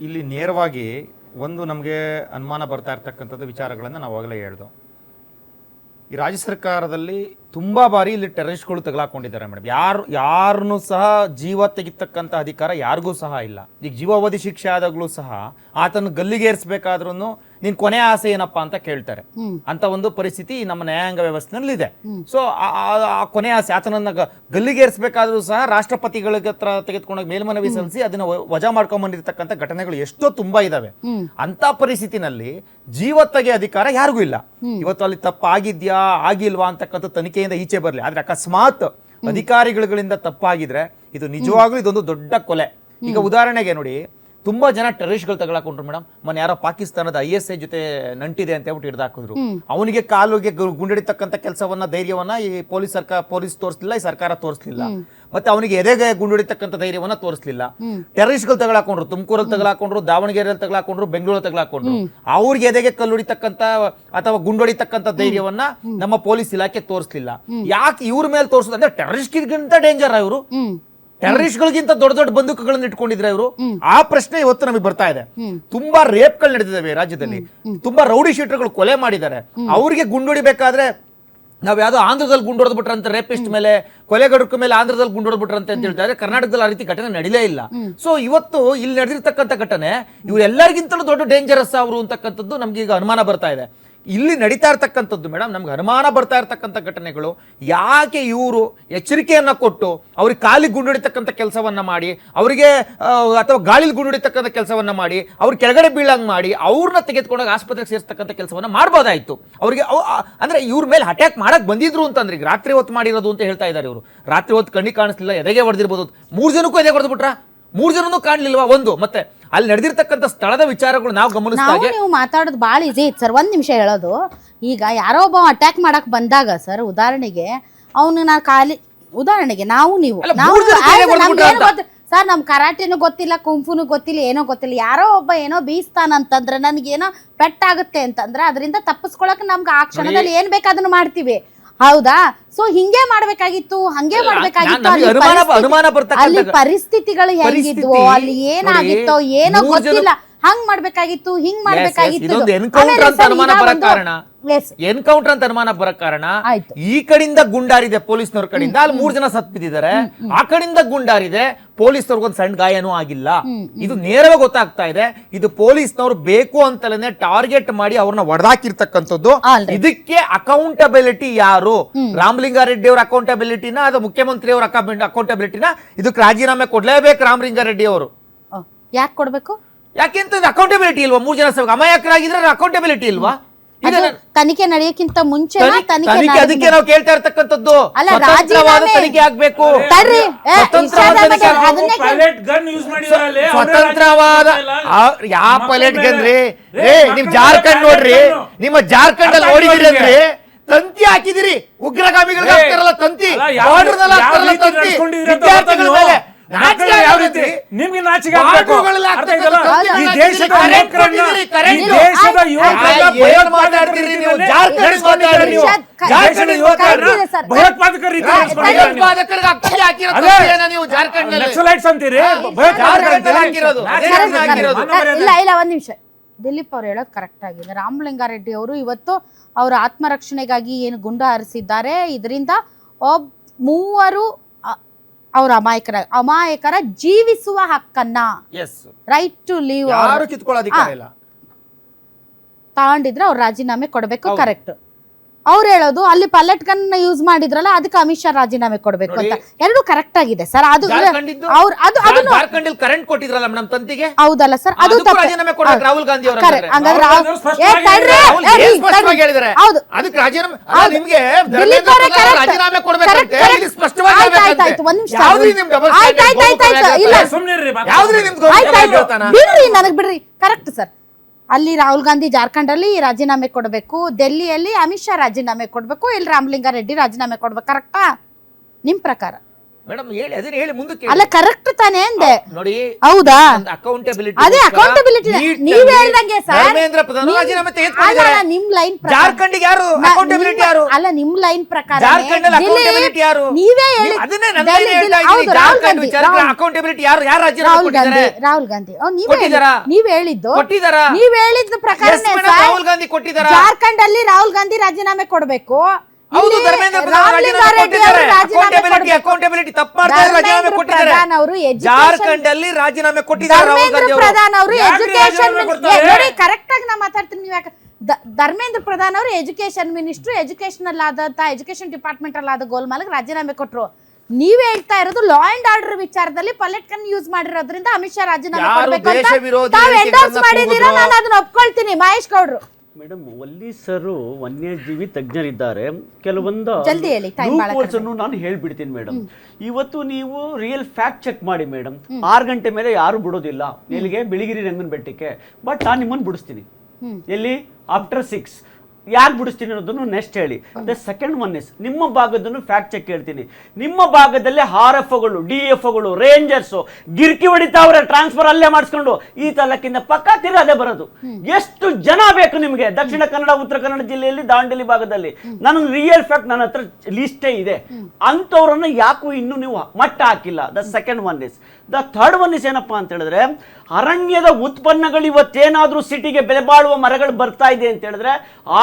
ಇಲ್ಲಿ ನೇರವಾಗಿ ಒಂದು ನಮಗೆ ಅನುಮಾನ ಬರ್ತಾ ಇರ್ತಕ್ಕಂಥದ್ದು ವಿಚಾರಗಳನ್ನು ನಾವು ಆಗಲೇ ಹೇಳ್ದು. ಈ ರಾಜ್ಯ ಸರ್ಕಾರದಲ್ಲಿ ತುಂಬ ಬಾರಿ ಇಲ್ಲಿ ಟೆರರಿಸ್ಟ್ಗಳು ತಗಲಾಕೊಂಡಿದ್ದಾರೆ ಮೇಡಮ್. ಯಾರನ್ನೂ ಸಹ ಜೀವ ತೆಗಿತಕ್ಕಂಥ ಅಧಿಕಾರ ಯಾರಿಗೂ ಸಹ ಇಲ್ಲ. ಈಗ ಜೀವಾವಧಿ ಶಿಕ್ಷೆ ಆದಾಗಲೂ ಸಹ ಆತನ ಗಲ್ಲಿಗೇರಿಸಬೇಕಾದ್ರೂ ನಿನ್ ಕೊನೆ ಆಸೆ ಏನಪ್ಪ ಅಂತ ಕೇಳ್ತಾರೆ. ಅಂತ ಒಂದು ಪರಿಸ್ಥಿತಿ ನಮ್ಮ ನ್ಯಾಯಾಂಗ ವ್ಯವಸ್ಥೆನಲ್ಲಿ ಇದೆ. ಸೊ ಆ ಕೊನೆ ಆಸೆ ಆತನನ್ನ ಗಲ್ಲಿಗೇರಿಸಬೇಕಾದ್ರೂ ಸಹ ರಾಷ್ಟ್ರಪತಿಗಳ ಹತ್ರ ತೆಗೆದುಕೊಂಡಾಗ ಮೇಲ್ಮನವಿ ಸಲ್ಲಿಸಿ ಅದನ್ನ ವಜಾ ಮಾಡ್ಕೊಂಡ್ ಬಂದಿರತಕ್ಕಂಥ ಘಟನೆಗಳು ಎಷ್ಟೋ ತುಂಬಾ ಇದಾವೆ. ಅಂತ ಪರಿಸ್ಥಿತಿನಲ್ಲಿ ಜೀವ ತೆಗೆ ಅಧಿಕಾರ ಯಾರಿಗೂ ಇಲ್ಲ. ಇವತ್ತು ಅಲ್ಲಿ ತಪ್ಪಾಗಿದ್ಯಾ ಆಗಿಲ್ವಾ ಅಂತಕ್ಕಂಥ ತನಿಖೆಯಿಂದ ಈಚೆ ಬರಲಿ. ಆದ್ರೆ ಅಕಸ್ಮಾತ್ ಅಧಿಕಾರಿಗಳಿಂದ ತಪ್ಪಾಗಿದ್ರೆ ಇದು ನಿಜವಾಗ್ಲೂ ಇದೊಂದು ದೊಡ್ಡ ಕೊಲೆ. ಈಗ ಉದಾಹರಣೆಗೆ ನೋಡಿ, ತುಂಬಾ ಜನ ಟೆರರಿಸ್ಟ್ಗಳು ತಗೊಳಕೊಂಡ್ರು ಮೇಡಮ್. ಮೊನ್ನೆ ಯಾರೋ ಪಾಕಿಸ್ತಾನದ ISI ಜೊತೆ ನಂಟಿದೆ ಅಂತ ಹೇಳ್ಬಿಟ್ಟು ಹಿಡಿದಾಕಿದ್ರು. ಅವನಿಗೆ ಕಾಲುಗೆ ಗುಂಡಿಡಿತಕ್ಕಂಥ ಕೆಲಸವನ್ನ ಧೈರ್ಯವನ್ನ ಈ ಪೊಲೀಸ್ ತೋರಿಸಲಿಲ್ಲ, ಈ ಸರ್ಕಾರ ತೋರಿಸಲಿಲ್ಲ. ಮತ್ತೆ ಅವನಿಗೆ ಎದೆಗೆ ಗುಂಡಿಡಿತಕ್ಕಂಥ ಧೈರ್ಯವನ್ನ ತೋರಿಸಲಿಲ್ಲ. ಟೆರರಿಸ್ಟ್ಗಳು ತಗೊಳಕೊಂಡ್ರು, ತುಮಕೂರಲ್ಲಿ ತಗೊಳಕೊಂಡ್ರು, ದಾವಣಗೆರೆಯಲ್ಲಿ ತಗೊಳಕೊಂಡ್ರು, ಬೆಂಗಳೂರಲ್ಲಿ ತಗೊಳಕೊಂಡ್ರು. ಅವ್ರಿಗೆ ಎದೆಗೆ ಕಲ್ಲುಡಿತಕ್ಕಂಥ ಅಥವಾ ಗುಂಡೊಡಿತಕ್ಕಂಥ ಧೈರ್ಯವನ್ನ ನಮ್ಮ ಪೊಲೀಸ್ ಇಲಾಖೆ ತೋರಿಸಲಿಲ್ಲ. ಯಾಕೆ ಇವ್ರ ಮೇಲೆ ತೋರಿಸೋದಂದ್ರೆ ಟೆರರಿಸ್ಟ್ಗಿಂತ ಡೇಂಜರ್ ಇವರು, ಟೆರರಿಸ್ಟ್ಗಳಿಗಿಂತ ದೊಡ್ಡ ದೊಡ್ಡ ಬಂದೂಕುಗಳನ್ನ ಇಟ್ಕೊಂಡಿದ್ರೆ ಇವರು. ಆ ಪ್ರಶ್ನೆ ಇವತ್ತು ನಮಗೆ ಬರ್ತಾ ಇದೆ. ತುಂಬಾ ರೇಪ್ಗಳು ನಡೆದಿದ್ದಾವೆ ರಾಜ್ಯದಲ್ಲಿ, ತುಂಬಾ ರೌಡಿ ಶೀಟರ್ಗಳು ಕೊಲೆ ಮಾಡಿದ್ದಾರೆ. ಅವ್ರಿಗೆ ಗುಂಡೊಡಿಬೇಕಾದ್ರೆ ನಾವ್ ಯಾವ್ದೋ ಆಂಧ್ರದಲ್ಲಿ ಗುಂಡೊಡ್ಬಿಟ್ರಂತ ರೇಪಿಸ್ಟ್ ಮೇಲೆ, ಕೊಲೆಗಡಕ ಮೇಲೆ ಆಂಧ್ರದಲ್ಲಿ ಗುಂಡೊಡ್ಬಿಟ್ರಂತ ಅಂತ ಹೇಳ್ತಾರೆ. ಕರ್ನಾಟಕದಲ್ಲಿ ಆ ರೀತಿ ಘಟನೆ ನಡೀಲೇ ಇಲ್ಲ. ಸೊ ಇವತ್ತು ಇಲ್ಲಿ ನಡೆದಿರ್ತಕ್ಕಂಥ ಘಟನೆ ಇವರೆಲ್ಲರಿಗಿಂತಲೂ ದೊಡ್ಡ ಡೇಂಜರಸ್ ಅವರು ಅಂತಕ್ಕಂಥದ್ದು ನಮ್ಗೆ ಈಗ ಅನುಮಾನ ಬರ್ತಾ ಇದೆ. ಇಲ್ಲಿ ನಡೀತಾ ಇರ್ತಕ್ಕಂಥದ್ದು ಮೇಡಮ್, ನಮ್ಗೆ ಅನುಮಾನ ಬರ್ತಾ ಇರ್ತಕ್ಕಂಥ ಘಟನೆಗಳು ಯಾಕೆ ಇವರು ಎಚ್ಚರಿಕೆಯನ್ನ ಕೊಟ್ಟು ಅವ್ರಿಗೆ ಕಾಲಿಗೆ ಗುಂಡಿಡಿತಕ್ಕಂಥ ಕೆಲಸವನ್ನ ಮಾಡಿ, ಅವರಿಗೆ ಅಥವಾ ಗಾಳಿಲಿ ಗುಂಡಿಡಿತಕ್ಕಂಥ ಕೆಲಸವನ್ನ ಮಾಡಿ, ಅವ್ರ ಕೆಳಗಡೆ ಬೀಳಂಗ್ ಮಾಡಿ ಅವ್ರನ್ನ ತೆಗೆದುಕೊಂಡಾಗ ಆಸ್ಪತ್ರೆಗೆ ಸೇರಿಸ್ತಕ್ಕಂಥ ಕೆಲಸವನ್ನ ಮಾಡ್ಬೋದಾಯ್ತು. ಅವರಿಗೆ ಅಂದ್ರೆ ಇವ್ರ ಮೇಲೆ ಅಟ್ಯಾಕ್ ಮಾಡಕ್ ಬಂದಿದ್ರು ಅಂತಂದ್ರೆ ಈಗ ರಾತ್ರಿ ಹೊತ್ತು ಮಾಡಿರೋದು ಅಂತ ಹೇಳ್ತಾ ಇದ್ದಾರೆ ಇವರು. ರಾತ್ರಿ ಹೊತ್ತು ಕಣ್ಣಿಗೆ ಕಾಣಿಸ್ಲಿಲ್ಲ, ಎದೆಗೆ ಹೊಡೆದಿರ್ಬೋದು. 3 ಜನಕ್ಕೂ ಎದೆ ಹೊಡೆದು ಬಿಟ್ರ, 3 ಜನನೂ ಕಾಣ್ಲಿಲ್ವಾ? ಒಂದು ಮತ್ತೆ ಅಲ್ಲಿ ನಡೆದಿರ್ತಕ್ಕಂಥ ಸ್ಥಳದ ವಿಚಾರಗಳು ನಾವು ಗಮನಿಸಿದಾಗ ನೀವು ಮಾತಾಡೋದು ಭಾಳ ಈಸಿ ಐತೆ ಸರ್. ಒಂದ್ ನಿಮಿಷ ಹೇಳೋದು, ಈಗ ಯಾರೋ ಒಬ್ಬ ಅಟ್ಯಾಕ್ ಮಾಡಕ್ ಬಂದಾಗ ಸರ್, ಉದಾಹರಣೆಗೆ ಅವನು ನಾ ಉದಾಹರಣೆಗೆ ನಾವು ಸರ್ ನಮ್ ಕರಾಟೆನೂ ಗೊತ್ತಿಲ್ಲ, ಕುಂಫುನು ಗೊತ್ತಿಲ್ಲ, ಏನೋ ಗೊತ್ತಿಲ್ಲ, ಯಾರೋ ಒಬ್ಬ ಏನೋ ಬೀಸ್ತಾನಂತಂದ್ರೆ ನನಗೇನೋ ಪೆಟ್ಟಾಗುತ್ತೆ ಅಂತಂದ್ರೆ ಅದರಿಂದ ತಪ್ಪಿಸ್ಕೊಳಕ್ ನಮ್ಗೆ ಆ ಕ್ಷಣದಲ್ಲಿ ಏನ್ ಬೇಕಾದನ್ನು ಮಾಡ್ತೀವಿ, ಹೌದಾ? ಸೊ ಹಿಂಗೆ ಮಾಡ್ಬೇಕಾಗಿತ್ತು, ಹಂಗೆ ಮಾಡ್ಬೇಕಾಗಿತ್ತು. ಅಲ್ಲಿ ಪರಿಸ್ಥಿತಿಗಳು ಹೆಂಗಿದ್ವೋ, ಅಲ್ಲಿ ಏನಾಗಿತ್ತೋ ಏನೋ ಗೊತ್ತಿಲ್ಲ, ಹಂಗ್ ಮಾಡ್ಬೇಕಾಗಿತ್ತು, ಹಿಂಗ್ ಮಾಡ್ಬೇಕಾಗಿತ್ತು. ಎನ್ಕೌಂಟರ್ ಅಂತ ಅನುಮಾನ ಬರ ಕಾರಣ ಈ ಕಡೆಯಿಂದ ಗುಂಡಾರಿದೆ ಪೊಲೀಸ್ನವ್ರ ಕಡೆಯಿಂದ, ಅಲ್ಲಿ 3 ಜನ ಸತ್ ಬಿದ್ದಿದ್ದಾರೆ. ಆ ಕಡೆಯಿಂದ ಗುಂಡಾರಿದೆ, ಪೊಲೀಸ್ನವ್ರಿಗೊಂದು ಸಣ್ಣ ಗಾಯನೂ ಆಗಿಲ್ಲ. ಇದು ನೇರವಾಗಿ ಗೊತ್ತಾಗ್ತಾ ಇದೆ, ಇದು ಪೊಲೀಸ್ನವ್ರು ಬೇಕು ಅಂತಲೇ ಟಾರ್ಗೆಟ್ ಮಾಡಿ ಅವ್ರನ್ನ ಹೊಡೆದಾಕಿರ್ತಕ್ಕಂಥದ್ದು. ಇದಕ್ಕೆ ಅಕೌಂಟಬಿಲಿಟಿ ಯಾರು? ರಾಮಲಿಂಗಾರೆಡ್ಡಿ ಅವರ ಅಕೌಂಟಬಿಲಿಟಿನ ಅಥವಾ ಮುಖ್ಯಮಂತ್ರಿ ಅವರ ಅಕೌಂಟಬಿಲಿಟಿನ? ಇದಕ್ಕೆ ರಾಜೀನಾಮೆ ಕೊಡ್ಲೇಬೇಕು ರಾಮಲಿಂಗಾರೆಡ್ಡಿ ಅವರು. ಯಾಕೆ ಕೊಡ್ಬೇಕು? ಯಾಕೆಂತ ಅಕೌಂಟಬಿಲಿಟಿ ಇಲ್ವಾ? 3 ಜನ ಅಮಾಯಕರಾಗಿದ್ರೆ ಅಕೌಂಟಬಿಲಿಟಿ ಇಲ್ವಾ? ತನಿಖೆ ನಡೆಯಕ್ಕಿಂತ ಮುಂಚೆ ಅದಕ್ಕೆ ನಾವು ಕೇಳ್ತಾ ಇರ್ತಕ್ಕಂಥದ್ದು ಸ್ವತಂತ್ರವಾದ ತನಿಖೆ ಆಗ್ಬೇಕು. ಸ್ವತಂತ್ರವಾದ ಯಾವ ಪೈಲಟ್ ಗನ್ರಿ? ನಿಮ್ ಜಾರ್ಖಂಡ್ ನೋಡ್ರಿ, ನಿಮ್ಮ ಜಾರ್ಖಂಡ್ ಅಲ್ಲಿ ನೋಡಿದಿರಿ ಅಂದ್ರೆ ತಂತಿ ಹಾಕಿದಿರಿ, ಉಗ್ರಗಾಮಿಗಳಿಗೆ ಹಾಕ್ತಾರಲ್ಲ ತಂತಿ, ತಂತಿ ವಿದ್ಯಾರ್ಥಿಗಳ ಮೇಲೆ. ನಿಮ್ಗೆ ನಾಚಿಕೆ ಆಗ್ಬೇಕು. ಈ ದೇಶದ ನಕ್ಸಲೈಟ್ಸ್ ಅಂತೀರಿ, ಇಲ್ಲ ಒಂದ್ ನಿಮಿಷ. ದಿಲೀಪ್ ಅವ್ರು ಹೇಳೋದು ಕರೆಕ್ಟ್ ಆಗಿದೆ. ರಾಮಲಿಂಗಾರೆಡ್ಡಿ ಅವರು ಇವತ್ತು ಅವರ ಆತ್ಮರಕ್ಷಣೆಗಾಗಿ ಏನು ಗುಂಡು ಹಾರಿಸಿದ್ದಾರೆ, ಇದರಿಂದ 3 ಅವ್ರ ಅಮಾಯಕರ ಜೀವಿಸುವ ಹಕ್ಕನ್ನ, ರೈಟ್ ಟು ಲೀವ್ ತಗೊಂಡಿದ್ರೆ ಅವ್ರು ರಾಜೀನಾಮೆ ಕೊಡ್ಬೇಕು. ಕರೆಕ್ಟ್. ಅವ್ರು ಹೇಳೋದು ಅಲ್ಲಿ ಪೈಲಟ್ ಗನ್ ಯೂಸ್ ಮಾಡಿದ್ರಲ್ಲ, ಅದಕ್ಕೆ ಅಮಿತ್ ಶಾ ರಾಜೀನಾಮೆ ಕೊಡ್ಬೇಕು ಅಂತ. ಎರಡು ಕರೆಕ್ಟ್ ಆಗಿದೆ ಸರ್. ಅದು ಕರೆಂಟ್ ಕೊಟ್ಟಿದ್ರಲ್ಲ ಮೇಡಮ್ ತಂತಿಗೆ, ಹೌದಲ್ಲ ಸರ್? ಅದು ರಾಹುಲ್ ಗಾಂಧಿ ಅವರು ನನಗ್ ಬಿಡ್ರಿ. Correct sir. ಅಲ್ಲಿ ರಾಹುಲ್ ಗಾಂಧಿ ಜಾರ್ಖಂಡ್ ಅಲ್ಲಿ ರಾಜೀನಾಮೆ ಕೊಡಬೇಕು, ಡೆಲ್ಲಿಯಲ್ಲಿ ಅಮಿತ್ ಶಾ ರಾಜೀನಾಮೆ ಕೊಡ್ಬೇಕು, ಇಲ್ಲಿ ರಾಮಲಿಂಗಾರೆಡ್ಡಿ ರಾಜೀನಾಮೆ ಕೊಡ್ಬೇಕು. ಕರೆಕ್ಟಾ ನಿಮ್ ಪ್ರಕಾರ? ಮೇಡಮ್ ಹೇಳಿ ಅದನ್ನ ಹೇಳಿ ಮುಂದಕ್ಕೆ ಅಲ್ಲ ಕರೆಕ್ಟ್ ತಾನೇ ಅಂದೆ. ನೋಡಿ ಹೌದಾ ಅಕೌಂಟಬಿಲಿಟಿ ಅದೇ ಅಕೌಂಟಬಿಲಿಟಿ ನೀವ್ ಹೇಳ್ದಂಗೆ ಸರ್. ಧರ್ಮೇಂದ್ರ ಪ್ರಧಾನ ರಾಜೀನಾಮೆ ತೆಗೆದುಕೊಂಡಿದ್ದಾರೆ. ಅಲ್ಲ ನಿಮ್ ಲೈನ್ ಜಾರ್ಖಂಡ್ ಯಾರು ಅಕೌಂಟಬಿಲಿಟಿ ಯಾರು? ಅಲ್ಲ ನಿಮ್ ಲೈನ್ ಪ್ರಕಾರ ಜಾರ್ಖಂಡ್ ಅಲ್ಲಿ ಅಕೌಂಟಬಿಲಿಟಿ ಯಾರು? ನೀವೇ ಹೇಳಿ ಅದನ್ನೇ ನನ್ನ ಹೇಳ್ತಾ ಇದ್ದೀನಿ. ಜಾರ್ಖಂಡ್ ವಿಚಾರಕ್ಕೆ ಅಕೌಂಟಬಿಲಿಟಿ ಯಾರು ರಾಜೀನಾಮೆ ಕೊಟ್ಟಿದ್ದಾರೆ? ರಾಹುಲ್ ಗಾಂಧಿ ಕೊಟ್ಟಿದ್ದಾರಾ? ನೀವ್ ಹೇಳಿದ್ದು ಕೊಟ್ಟಿದ್ದಾರಾ? ನೀವ್ ಹೇಳಿದ ಪ್ರಕಾರನೇ ರಾಹುಲ್ ಗಾಂಧಿ ಕೊಟ್ಟಿದ್ದಾರಾ? ಜಾರ್ಖಂಡ್ ಅಲ್ಲಿ ರಾಹುಲ್ ಗಾಂಧಿ ರಾಜೀನಾಮೆ ಕೊಡ್ಬೇಕು. ಹೌದು, ಧರ್ಮೇಂದ್ರ ಪ್ರಧಾನ್ ರಾಜೀನಾಮೆ ಕೊಟ್ಟಿದ್ದಾರೆ. ಅಕೌಂಟಬಿಲಿಟಿ ತಪ್ಪು ಮಾಡ್ತಾರೆ, ರಾಜೀನಾಮೆ ಕೊಟ್ಟಿದ್ದಾರೆ. ಜಾರ್ಖಂಡ್ ಅಲ್ಲಿ ರಾಜೀನಾಮೆ ಕೊಟ್ಟಿದ್ದಾರೆ ರಾಹುಲ್ ಗಾಂಧಿ ಅವರು. ಪ್ರಧಾನ್ ಅವರು ಎಜುಕೇಶನ್ ನೋಡಿ ಕರೆಕ್ಟ್ ಆಗಿ ನಾ ಮಾತಾಡ್ತೀನಿ. ನೀವು ಯಾಕೆ ಧರ್ಮೇಂದ್ರ ಪ್ರಧಾನ್ ಅವರು ಎಜುಕೇಶನ್ ಮಿನಿಸ್ಟರ್, ಎಜುಕೇಶನ್ ಆದಂತ ಎಜುಕೇಶನ್ ಡಿಪಾರ್ಟ್ಮೆಂಟ್ ಅಲ್ಲಾದ ಗೋಲ್ಮಾಲ್ಗೆ ರಾಜೀನಾಮೆ ಕೊಟ್ರು. ನೀವ್ ಹೇಳ್ತಾ ಇರೋದು ಲಾ ಅಂಡ್ ಆರ್ಡರ್ ವಿಚಾರದಲ್ಲಿ ಪೊಲಿಟಿಕಲ್ ಯೂಸ್ ಮಾಡಿರೋದ್ರಿಂದ ಅಮಿತ್ ಶಾ ರಾಜೀನಾಮೆ ಕೊಡ್ಬೇಕು ಅಂತ ತಾವು ಎಂಡೋರ್ಸ್ ಮಾಡಿದೀರಾ. ನಾನು ಅದನ್ನ ಒಪ್ಕೊಳ್ತೀನಿ. ಮಹೇಶ್ ಗೌಡ್ರು ಮೇಡಮ್, ವಲ್ಲೀಸರು ವನ್ಯಜೀವಿ ತಜ್ಞರಿದ್ದಾರೆ. ಕೆಲವೊಂದು ಜಲ್ದಿ ಹೇಳಿ, time ಬಹಳ ಲೂಪ್ ಅನ್ನು ನಾನು ಹೇಳ್ಬಿಡ್ತೀನಿ ಮೇಡಮ್. ಇವತ್ತು ನೀವು ರಿಯಲ್ ಫ್ಯಾಕ್ಟ್ ಚೆಕ್ ಮಾಡಿ ಮೇಡಮ್. 6 ಗಂಟೆ ಮೇಲೆ ಯಾರು ಬಿಡೋದಿಲ್ಲ ಎಲ್ಲಿಗೆ, ಬಿಳಿಗಿರಿ ರಂಗನ ಬೆಟ್ಟಕ್ಕೆ. ಬಟ್ ನಾನು ನಿಮ್ಮನ್ನು ಬಿಡಿಸ್ತೀನಿ. ಎಲ್ಲಿ? ಆಫ್ಟರ್ 6. ಯಾಕೆ ಬಿಡಿಸ್ತೀನಿ ಅನ್ನೋದನ್ನು ನೆಕ್ಸ್ಟ್ ಹೇಳಿ. ದ ಸೆಕೆಂಡ್ ಒನ್ ಇಸ್ ನಿಮ್ಮ ಭಾಗದನ್ನು ಫ್ಯಾಕ್ಟ್ ಚೆಕ್ ಹೇಳ್ತೀನಿ. ನಿಮ್ಮ ಭಾಗದಲ್ಲಿ RFOಗಳು, DFOಗಳು, ರೇಂಜರ್ಸು ಗಿರ್ಕಿ ಹೊಡಿತಾವ್ರೆ, ಟ್ರಾನ್ಸ್ಫರ್ ಅಲ್ಲೇ ಮಾಡಿಸ್ಕೊಂಡು. ಈ ತಾಲೂಕಿಂದ ಪಕ್ಕ ಅದೇ ಬರೋದು. ಎಷ್ಟು ಜನ ಬೇಕು ನಿಮಗೆ ದಕ್ಷಿಣ ಕನ್ನಡ, ಉತ್ತರ ಕನ್ನಡ ಜಿಲ್ಲೆಯಲ್ಲಿ, ದಾಂಡೇಲಿ ಭಾಗದಲ್ಲಿ? ನನಗೆ ರಿಯಲ್ ಫ್ಯಾಕ್ಟ್ ನನ್ನ ಹತ್ರ ಲಿಸ್ಟೇ ಇದೆ. ಅಂಥವ್ರನ್ನ ಯಾಕೂ ಇನ್ನೂ ನೀವು ಮಟ್ಟ ಹಾಕಿಲ್ಲ. The second one is. The third one is ಏನಪ್ಪಾ ಅಂತ ಹೇಳಿದ್ರೆ, ಅರಣ್ಯದ ಉತ್ಪನ್ನಗಳು ಇವತ್ತೇನಾದ್ರೂ ಸಿಟಿಗೆ ಬೆಲೆ ಬಾಳುವ ಮರಗಳು ಬರ್ತಾ ಇದೆ ಅಂತ ಹೇಳಿದ್ರೆ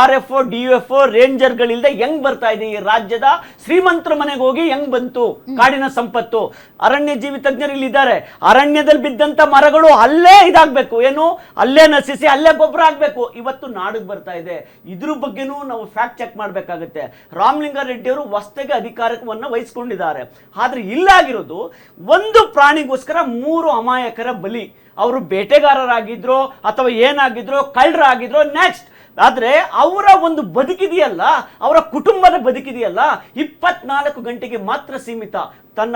RFO, DFO, ರೇಂಜರ್ಗಳಿಲ್ಲದೆ ಹೆಂಗ್ ಬರ್ತಾ ಇದೆ? ಈ ರಾಜ್ಯದ ಶ್ರೀಮಂತರ ಮನೆಗೆ ಹೋಗಿ ಹೆಂಗ್ ಬಂತು ಕಾಡಿನ ಸಂಪತ್ತು? ಅರಣ್ಯ ಜೀವಿ ತಜ್ಞರು ಇಲ್ಲಿದ್ದಾರೆ. ಅರಣ್ಯದಲ್ಲಿ ಬಿದ್ದಂತ ಮರಗಳು ಅಲ್ಲೇ ಇದಾಗಬೇಕು, ಏನು ಅಲ್ಲೇ ನಶಿಸಿ ಅಲ್ಲೇ ಗೊಬ್ಬರ ಆಗ್ಬೇಕು. ಇವತ್ತು ನಾಡಿಗೆ ಬರ್ತಾ ಇದೆ. ಇದ್ರ ಬಗ್ಗೆನೂ ನಾವು ಫ್ಯಾಕ್ಟ್ ಚೆಕ್ ಮಾಡಬೇಕಾಗುತ್ತೆ. ರಾಮಲಿಂಗಾರೆಡ್ಡಿ ಅವರು ಹೊಸದಾಗಿ ಅಧಿಕಾರವನ್ನು ವಹಿಸ್ಕೊಂಡಿದ್ದಾರೆ. ಆದ್ರೆ ಇಲ್ಲಾಗಿರೋದು ಒಂದು ಪ್ರಾಣಿಗೋಸ್ಕರ 3 ಅಮಾಯಕರ ಬಲಿ. ಅವರು ಬೇಟೆಗಾರರಾಗಿದ್ರು ಅಥವಾ ಏನಾಗಿದ್ರು, ಕಳ್ಳರಾಗಿದ್ರು, ನೆಕ್ಸ್ಟ್. ಆದ್ರೆ ಅವರ ಒಂದು ಬದುಕಿದೆಯಲ್ಲ, ಅವರ ಕುಟುಂಬದ ಬದುಕಿದೆಯಲ್ಲ 24 ಗಂಟೆಗೆ ಮಾತ್ರ ಸೀಮಿತ. ತನ್ನ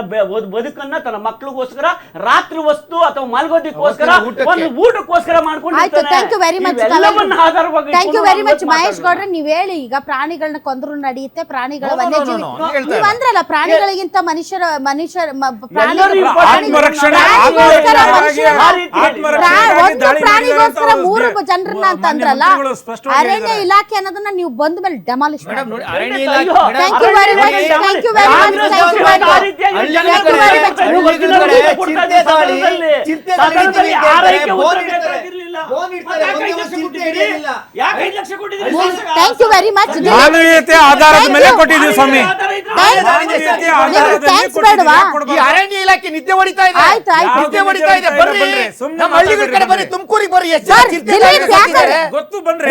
ಬದುಕನ್ನ ತನ್ನ ಮಕ್ಕಳಿಗೋಸ್ಕರ, ರಾತ್ರಿ ವಸ್ತು ಅಥವಾ ಮಲಗೋದಕ್ಕೋಸ್ಕರ, ಒಂದು ಊಟಕ್ಕೋಸ್ಕರ ಮಹೇಶ್ ಗೌಡ್ರೆ, ನೀವ್ ಹೇಳಿ. ಈಗ ಪ್ರಾಣಿಗಳನ್ನ ಕೊಂದ್ರು ನಡೆಯುತ್ತೆ, ಪ್ರಾಣಿಗಳ ವನ್ಯಜೀವಿ ನೀವ್ ಅಂದ್ರಲ್ಲ, ಪ್ರಾಣಿಗಳಿಗಿಂತ ಮನುಷ್ಯರ ಪ್ರಾಣಿಗೋಸ್ಕರ 3 ಜನರನ್ನ ಅಂತ ಅಂದ್ರಲ್ಲ. ಅರಣ್ಯ ಇಲಾಖೆ ಅನ್ನೋದನ್ನ ನೀವು ಬಂದ ಮೇಲೆ ಡೆಮಾಲಿಷ್ ಮಾಡಿ. ಮಾನವೀಯತೆ ಆಧಾರದ ಮೇಲೆ ಕೊಟ್ಟಿದ್ದೀವಿ ಸ್ವಾಮಿ. ಅರಣ್ಯ ಇಲಾಖೆ ನಿದ್ದೆ ಹೊಡಿತಾ ಇದೆ, ನಿದ್ದೆ ಹೊಡಿತಾ ಇದೆ. ಬರ್ರಿ ನಮ್ಮ ಹಳ್ಳಿಗಳ ಕಡೆ ಬರ್ರಿ, ತುಮಕೂರಿಗೆ ಬರ್ರಿ. ಗೊತ್ತು ಬನ್ರಿ.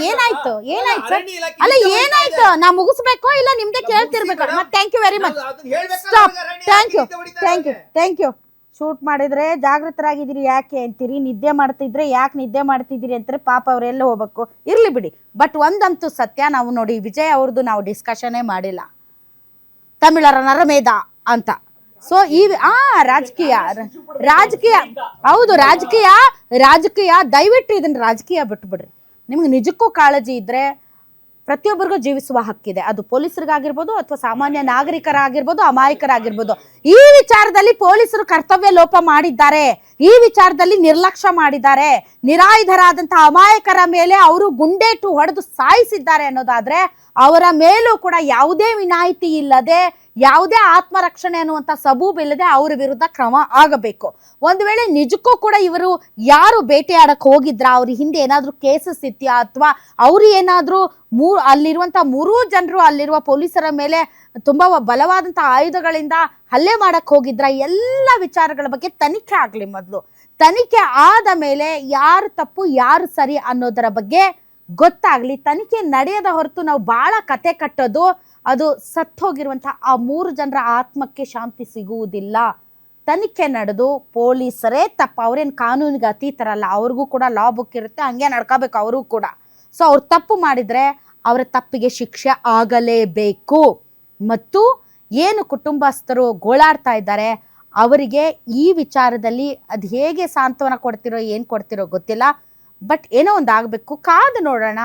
ಏನಾಯ್ತು ಅಲ್ಲ, ಏನಾಯ್ತು? ನಾ ಮುಗಿಸ್ಬೇಕು ಇಲ್ಲ ನಿಮ್ದೆ ಕೇಳ್ತಿರ್ಬೇಕು. Thank you very much. Stop. Thank you. Shoot ಮಾಡಿದ್ರೆ ಜಾಗೃತರಾಗಿದ್ದೀರಿ ಯಾಕೆ ಅಂತೀರಿ, ನಿದ್ದೆ ಮಾಡ್ತಿದ್ರೆ ಯಾಕೆ ನಿದ್ದೆ ಮಾಡ್ತಿದ್ದೀರಿ ಅಂತಾರೆ. ಪಾಪ ಅವರೆಲ್ಲ ಹೋಗ್ಬೇಕು, ಇರ್ಲಿ ಬಿಡಿ. ಬಟ್ ಒಂದಂತೂ ಸತ್ಯ, ನಾವು ನೋಡಿ ವಿಜಯ್ ಅವ್ರದ್ದು ನಾವು ಡಿಸ್ಕಷನ್ನೇ ಮಾಡಿಲ್ಲ, ತಮಿಳರ ನರಮೇಧ ಅಂತ. ಸೊ ಈ ರಾಜಕೀಯ ಹೌದು, ರಾಜಕೀಯ ದಯವಿಟ್ಟು ಇದನ್ನ ರಾಜಕೀಯ ಬಿಟ್ಬಿಡ್ರಿ. ನಿಮ್ಗೆ ನಿಜಕ್ಕೂ ಕಾಳಜಿ ಇದ್ರೆ ಪ್ರತಿಯೊಬ್ಬರಿಗೂ ಜೀವಿಸುವ ಹಕ್ಕಿದೆ. ಅದು ಪೊಲೀಸರಿಗಾಗಿರ್ಬೋದು ಅಥವಾ ಸಾಮಾನ್ಯ ನಾಗರಿಕರಾಗಿರ್ಬೋದು, ಅಮಾಯಕರಾಗಿರ್ಬೋದು. ಈ ವಿಚಾರದಲ್ಲಿ ಪೊಲೀಸರು ಕರ್ತವ್ಯ ಲೋಪ ಮಾಡಿದ್ದಾರೆ, ಈ ವಿಚಾರದಲ್ಲಿ ನಿರ್ಲಕ್ಷ್ಯ ಮಾಡಿದ್ದಾರೆ. ನಿರಾಯುಧರಾದಂತಹ ಅಮಾಯಕರ ಮೇಲೆ ಅವರು ಗುಂಡೇಟು ಹೊಡೆದು ಸಾಯಿಸಿದ್ದಾರೆ ಅನ್ನೋದಾದ್ರೆ ಅವರ ಮೇಲೂ ಕೂಡ ಯಾವುದೇ ವಿನಾಯಿತಿ ಇಲ್ಲದೆ, ಯಾವುದೇ ಆತ್ಮರಕ್ಷಣೆ ಅನ್ನುವಂಥ ಸಬೂಬಿಲ್ಲದೆ ಅವರ ವಿರುದ್ಧ ಕ್ರಮ ಆಗಬೇಕು. ಒಂದು ವೇಳೆ ನಿಜಕ್ಕೂ ಕೂಡ ಇವರು ಯಾರು ಬೇಟೆಯಾಡಕ್ಕೆ ಹೋಗಿದ್ರ, ಅವ್ರ ಹಿಂದೆ ಏನಾದ್ರೂ ಕೇಸಸ್ ಇತ್ಯಾ, ಅಥವಾ ಅವ್ರು ಏನಾದ್ರೂ ಅಲ್ಲಿರುವಂತ 3 ಜನರು ಅಲ್ಲಿರುವ ಪೊಲೀಸರ ಮೇಲೆ ತುಂಬಾ ಬಲವಾದಂತಹ ಆಯುಧಗಳಿಂದ ಹಲ್ಲೆ ಮಾಡಕ್ ಹೋಗಿದ್ರ, ಎಲ್ಲ ವಿಚಾರಗಳ ಬಗ್ಗೆ ತನಿಖೆ ಆಗ್ಲಿ. ಮೊದಲು ತನಿಖೆ ಆದ ಮೇಲೆ ಯಾರು ತಪ್ಪು ಯಾರು ಸರಿ ಅನ್ನೋದರ ಬಗ್ಗೆ ಗೊತ್ತಾಗ್ಲಿ. ತನಿಖೆ ನಡೆಯದ ಹೊರತು ನಾವು ಬಹಳ ಕತೆ ಕಟ್ಟೋದು, ಅದು ಸತ್ತೋಗಿರುವಂತಹ ಆ 3 ಜನರ ಆತ್ಮಕ್ಕೆ ಶಾಂತಿ ಸಿಗುವುದಿಲ್ಲ. ತನಿಖೆ ನಡೆದು ಪೊಲೀಸರೇ ತಪ್ಪು, ಅವ್ರೇನು ಕಾನೂನಿಗೆ ಅತೀತರಲ್ಲ, ಅವ್ರಿಗೂ ಕೂಡ ಲಾ ಬುಕ್ ಇರುತ್ತೆ, ಹಂಗೆ ನಡ್ಕೋಬೇಕು ಅವರು ಕೂಡ. ಸೊ ಅವ್ರು ತಪ್ಪು ಮಾಡಿದ್ರೆ ಅವರ ತಪ್ಪಿಗೆ ಶಿಕ್ಷೆ ಆಗಲೇಬೇಕು. ಮತ್ತು ಏನು ಕುಟುಂಬಸ್ಥರು ಗೋಳಾಡ್ತಾ ಇದ್ದಾರೆ ಅವರಿಗೆ ಈ ವಿಚಾರದಲ್ಲಿ ಅದು ಹೇಗೆ ಸಾಂತ್ವನ ಕೊಡ್ತಿರೋ ಏನು ಕೊಡ್ತಿರೋ ಗೊತ್ತಿಲ್ಲ. ಬಟ್ ಏನೋ ಒಂದು ಆಗ್ಬೇಕು, ಕಾದು ನೋಡೋಣ.